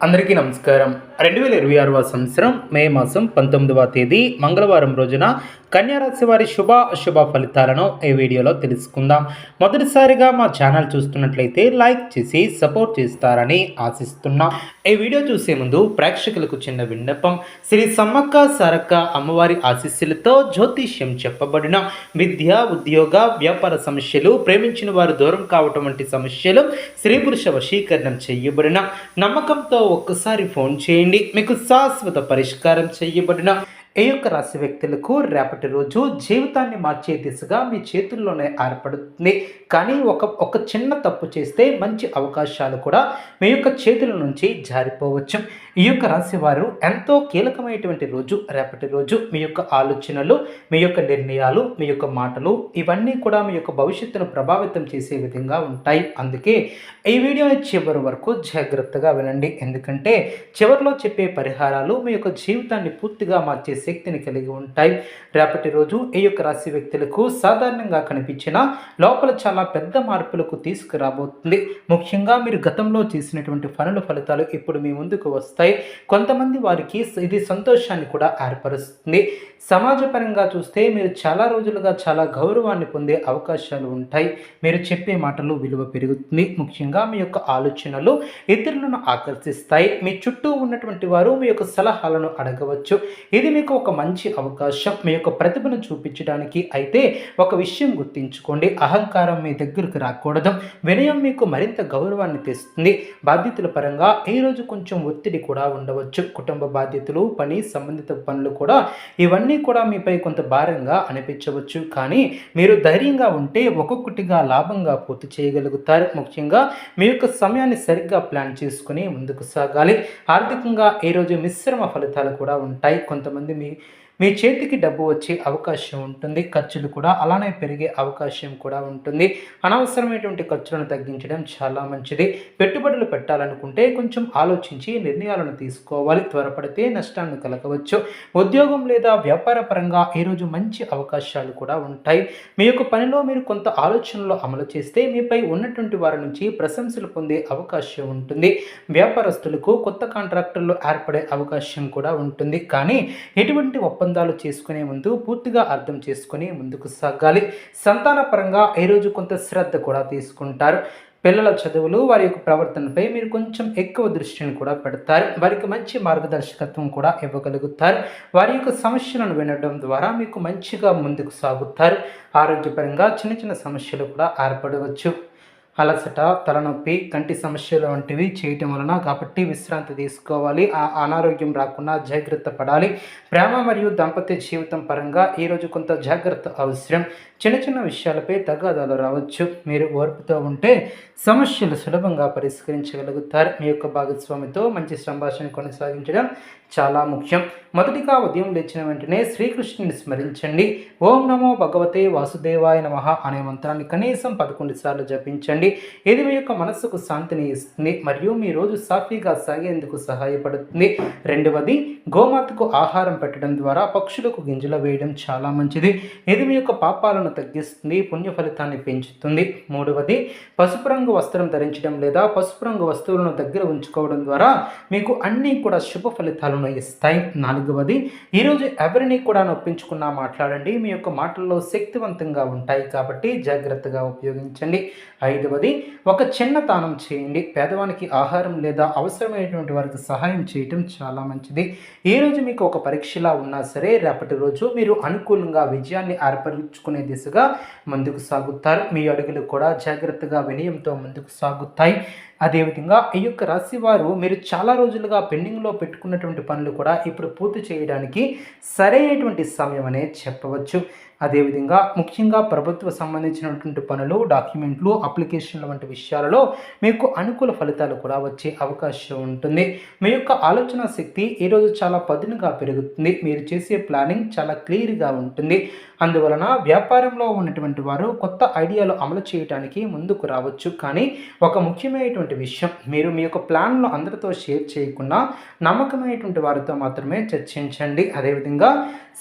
అందరికీ నమస్కారం. 2026వ సంవత్సరం మే మాసం 19వ తేదీ మంగళవారం రోజున కన్యారాశి వారి శుభ అశుభ ఫలితాలను ఈ వీడియోలో తెలుసుకుందాం. మొదటిసారిగా మా ఛానల్ చూస్తున్నట్లయితే లైక్ చేసి సపోర్ట్ చేస్తారని ఆశిస్తున్నాం. ఈ వీడియో చూసే ముందు ప్రేక్షకులకు చిన్న విన్నపం. శ్రీ సమ్మక్క సారక్క అమ్మవారి ఆశీస్సులతో జ్యోతిష్యం చెప్పబడిన విద్య, ఉద్యోగ, వ్యాపార సమస్యలు, ప్రేమించిన వారు దూరం కావటం వంటి సమస్యలు, స్త్రీ పురుష వశీకరణం చేయబడిన నమ్మకంతో ఒక్కసారి ఫోన్ చేయండి. మీకు శాశ్వత పరిష్కారం చేయబడిన ఈ యొక్క రాశి వ్యక్తులకు రేపటి రోజు జీవితాన్ని మార్చే దిశగా మీ చేతుల్లోనే ఏర్పడుతుంది. కానీ ఒక చిన్న తప్పు చేస్తే మంచి అవకాశాలు కూడా మీ యొక్క చేతుల నుంచి జారిపోవచ్చు. ఈ యొక్క రాశి వారు ఎంతో కీలకమైనటువంటి రోజు రేపటి రోజు. మీ యొక్క ఆలోచనలు, మీ యొక్క నిర్ణయాలు, మీ యొక్క మాటలు ఇవన్నీ కూడా మీ యొక్క భవిష్యత్తును ప్రభావితం చేసే విధంగా ఉంటాయి. అందుకే ఈ వీడియోని చివరి వరకు జాగ్రత్తగా వినండి. ఎందుకంటే చివరిలో చెప్పే పరిహారాలు మీ యొక్క జీవితాన్ని పూర్తిగా మార్చే శక్తిని కలిగి ఉంటాయి. రేపటి రోజు ఈ యొక్క రాశి వ్యక్తులకు సాధారణంగా కనిపించిన లోపల చాలా పెద్ద మార్పులకు తీసుకురాబోతుంది. ముఖ్యంగా మీరు గతంలో చేసినటువంటి పనుల ఫలితాలు ఇప్పుడు మీ ముందుకు వస్తాయి. కొంతమంది వారికి ఇది సంతోషాన్ని కూడా ఏర్పరుస్తుంది. సమాజపరంగా చూస్తే మీరు చాలా రోజులుగా చాలా గౌరవాన్ని పొందే అవకాశాలు ఉంటాయి. మీరు చెప్పే మాటలు విలువ పెరుగుతుంది. ముఖ్యంగా మీ యొక్క ఆలోచనలు ఇతరులను ఆకర్షిస్తాయి. మీ చుట్టూ ఉన్నటువంటి వారు మీ యొక్క సలహాలను అడగవచ్చు. ఇది మీకు ఒక మంచి అవకాశం మీ యొక్క ప్రతిభను చూపించడానికి. అయితే ఒక విషయం గుర్తుంచుకోండి, అహంకారం మీ దగ్గరకు రాకూడదు. వినయం మీకు మరింత గౌరవాన్ని తెస్తుంది. బాధ్యతల పరంగా ఈరోజు కొంచెం ఒత్తిడి కూడా ఉండవచ్చు. కుటుంబ బాధ్యతలు, పని సంబంధిత పనులు కూడా ఇవన్నీ కూడా మీపై కొంత భారంగా అనిపించవచ్చు. కానీ మీరు ధైర్యంగా ఉంటే ఒక్కొక్కటిగా లాభంగా పూర్తి చేయగలుగుతారు. ముఖ్యంగా మీ యొక్క సమయాన్ని సరిగ్గా ప్లాన్ చేసుకుని ముందుకు సాగాలి. ఆర్థికంగా ఈరోజు మిశ్రమ ఫలితాలు కూడా ఉంటాయి. కొంతమంది మీ చేతికి డబ్బు వచ్చే అవకాశం ఉంటుంది. ఖర్చులు కూడా అలానే పెరిగే అవకాశం కూడా ఉంటుంది. అనవసరమైనటువంటి ఖర్చులను తగ్గించడం చాలా మంచిది. పెట్టుబడులు పెట్టాలనుకుంటే కొంచెం ఆలోచించి నిర్ణయాలను తీసుకోవాలి. త్వరపడితే నష్టాన్ని కలగవచ్చు. ఉద్యోగం లేదా వ్యాపార పరంగా ఈరోజు మంచి అవకాశాలు కూడా ఉంటాయి. మీ యొక్క పనిలో మీరు కొంత ఆలోచనలు అమలు చేస్తే మీపై ఉన్నటువంటి వారి నుంచి ప్రశంసలు పొందే అవకాశం ఉంటుంది. వ్యాపారస్తులకు కొత్త కాంట్రాక్టుల్లో ఏర్పడే అవకాశం కూడా ఉంటుంది. కానీ ఎటువంటి ఒప్పందాలు చేసుకునే ముందు పూర్తిగా అర్థం చేసుకుని ముందుకు సాగాలి. సంతాన పరంగా ఈరోజు కొంత శ్రద్ధ కూడా తీసుకుంటారు. పిల్లల చదువులు, వారి యొక్క ప్రవర్తనపై మీరు కొంచెం ఎక్కువ దృష్టిని కూడా పెడతారు. వారికి మంచి మార్గదర్శకత్వం కూడా ఇవ్వగలుగుతారు. వారి యొక్క సమస్యలను వినడం ద్వారా మీకు మంచిగా ముందుకు సాగుతారు. ఆరోగ్యపరంగా చిన్న చిన్న సమస్యలు కూడా ఏర్పడవచ్చు. అలసట, తలనొప్పి, కంటి సమస్యలు వంటివి చేయటం వలన కాబట్టి విశ్రాంతి తీసుకోవాలి. అనారోగ్యం రాకుండా జాగ్రత్త పడాలి. ప్రేమ మరియు దాంపత్య జీవితం పరంగా ఈరోజు కొంత జాగ్రత్త అవసరం. చిన్న చిన్న విషయాలపై తగాదాలు రావచ్చు. మీరు ఓర్పుతో ఉంటే సమస్యలు సులభంగా పరిష్కరించగలుగుతారు. మీ యొక్క భాగస్వామితో మంచి సంభాషణ కొనసాగించడం చాలా ముఖ్యం. మొదటిగా ఉదయం లేచిన వెంటనే శ్రీకృష్ణుని స్మరించండి. ఓం నమో భగవతే వాసుదేవాయ నమః అనే మంత్రాన్ని కనీసం 11 సార్లు జపించండి. ఇది మీ యొక్క మనస్సుకు శాంతిని ఇస్తుంది మరియు మీ రోజు సాఫీగా సాగేందుకు సహాయపడుతుంది. రెండవది, గోమాతకు ఆహారం పెట్టడం ద్వారా పక్షులకు గింజలు వేయడం చాలా మంచిది. ఇది మీ యొక్క పాపాలను తగ్గిస్తుంది, పుణ్య ఫలితాన్ని పెంచుతుంది. మూడవది, పసుపు రంగు వస్త్రం ధరించడం లేదా పసుపు రంగు వస్తువులను దగ్గర ఉంచుకోవడం ద్వారా మీకు అన్నీ కూడా శుభ ఫలితాలను ఇస్తాయి. నాలుగవది, ఈరోజు ఎవరిని కూడా నొప్పించుకున్నా మాట్లాడండి. మీ యొక్క మాటల్లో శక్తివంతంగా ఉంటాయి కాబట్టి జాగ్రత్తగా ఉపయోగించండి. ఐదవది, ఒక చిన్న దానం చేయండి. పేదవానికి ఆహారం లేదా అవసరమైనటువంటి వారికి సహాయం చేయటం చాలా మంచిది. ఈరోజు మీకు ఒక పరీక్షలా ఉన్నా సరే రేపటి రోజు మీరు అనుకూలంగా విజయాన్ని ఏర్పరచుకునే దిశగా ముందుకు సాగుతారు. మీ అడుగులు కూడా జాగ్రత్తగా వినయంతో ముందుకు సాగుతాయి. అదేవిధంగా ఈ యొక్క రాశి వారు మీరు చాలా రోజులుగా పెండింగ్లో పెట్టుకున్నటువంటి పనులు కూడా ఇప్పుడు పూర్తి చేయడానికి సరైనటువంటి సమయం అనే చెప్పవచ్చు. అదేవిధంగా ముఖ్యంగా ప్రభుత్వ సంబంధించినటువంటి పనులు, డాక్యుమెంట్లు, అప్లికేషన్ల వంటి విషయాలలో మీకు అనుకూల ఫలితాలు కూడా వచ్చే అవకాశం ఉంటుంది. మీ యొక్క ఆలోచన శక్తి ఈరోజు చాలా పదునుగా పెరుగుతుంది. మీరు చేసే ప్లానింగ్ చాలా క్లియర్గా ఉంటుంది. అందువలన వ్యాపారంలో ఉన్నటువంటి వారు కొత్త ఐడియాలు అమలు చేయడానికి ముందుకు రావచ్చు. కానీ ఒక ముఖ్యమైనటువంటి విషయం, మీరు మీ యొక్క ప్లాన్ను అందరితో షేర్ చేయకుండా నమ్మకమైనటువంటి వారితో మాత్రమే చర్చించండి. అదేవిధంగా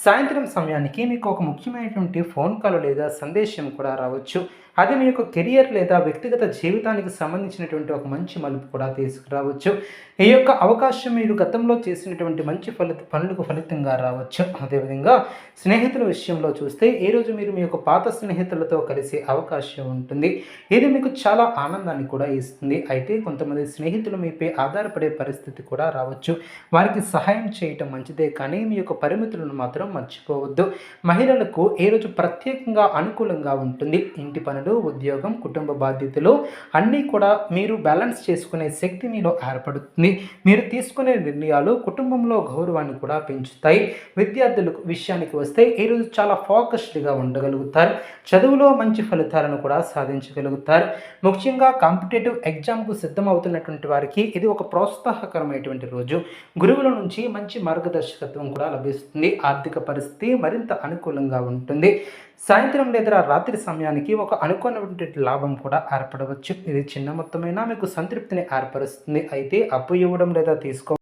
సాయంత్రం సమయానికి మీకు ఒక ముఖ్యమైనటువంటి ఫోన్ కాల్ లేదా సందేశం కూడా రావచ్చు. అది మీ యొక్క కెరియర్ లేదా వ్యక్తిగత జీవితానికి సంబంధించినటువంటి ఒక మంచి మలుపు కూడా తీసుకురావచ్చు. ఈ యొక్క అవకాశం మీరు గతంలో చేసినటువంటి మంచి పనులకు ఫలితంగా రావచ్చు. అదేవిధంగా స్నేహితుల విషయంలో చూస్తే ఈరోజు మీరు మీ యొక్క పాత స్నేహితులతో కలిసే అవకాశం ఉంటుంది. ఇది మీకు చాలా ఆనందాన్ని కూడా ఇస్తుంది. అయితే కొంతమంది స్నేహితులు మీపై ఆధారపడే పరిస్థితి కూడా రావచ్చు. వారికి సహాయం చేయటం మంచిదే, కానీ మీ యొక్క పరిమితులను మాత్రం మర్చిపోవద్దు. మహిళలకు ఈరోజు ప్రత్యేకంగా అనుకూలంగా ఉంటుంది. ఇంటి పనులు, ఉద్యోగం, కుటుంబ బాధ్యతలు అన్నీ కూడా మీరు బ్యాలెన్స్ చేసుకునే శక్తి మీలో ఏర్పడుతుంది. మీరు తీసుకునే నిర్ణయాలు కుటుంబంలో గౌరవాన్ని కూడా పెంచుతాయి. విద్యార్థుల విషయానికి వస్తే ఈరోజు చాలా ఫోకస్డ్గా ఉండగలుగుతారు. చదువులో మంచి ఫలితాలను కూడా సాధించగలుగుతారు. ముఖ్యంగా కాంపిటేటివ్ ఎగ్జామ్కు సిద్ధమవుతున్నటువంటి వారికి ఇది ఒక ప్రోత్సాహకరమైనటువంటి రోజు. గురువుల నుంచి మంచి మార్గదర్శకత్వం కూడా లభిస్తుంది. ఆర్థిక పరిస్థితి మరింత అనుకూలంగా ఉంటుంది. సాయంత్రం లేదా రాత్రి సమయానికి ఒక అనుకున్నటువంటి లాభం కూడా ఏర్పడవచ్చు. ఇది చిన్న మొత్తమైనా మీకు సంతృప్తిని ఏర్పరుస్తుంది. అయితే అప్పు ఇవ్వడం లేదా తీసుకో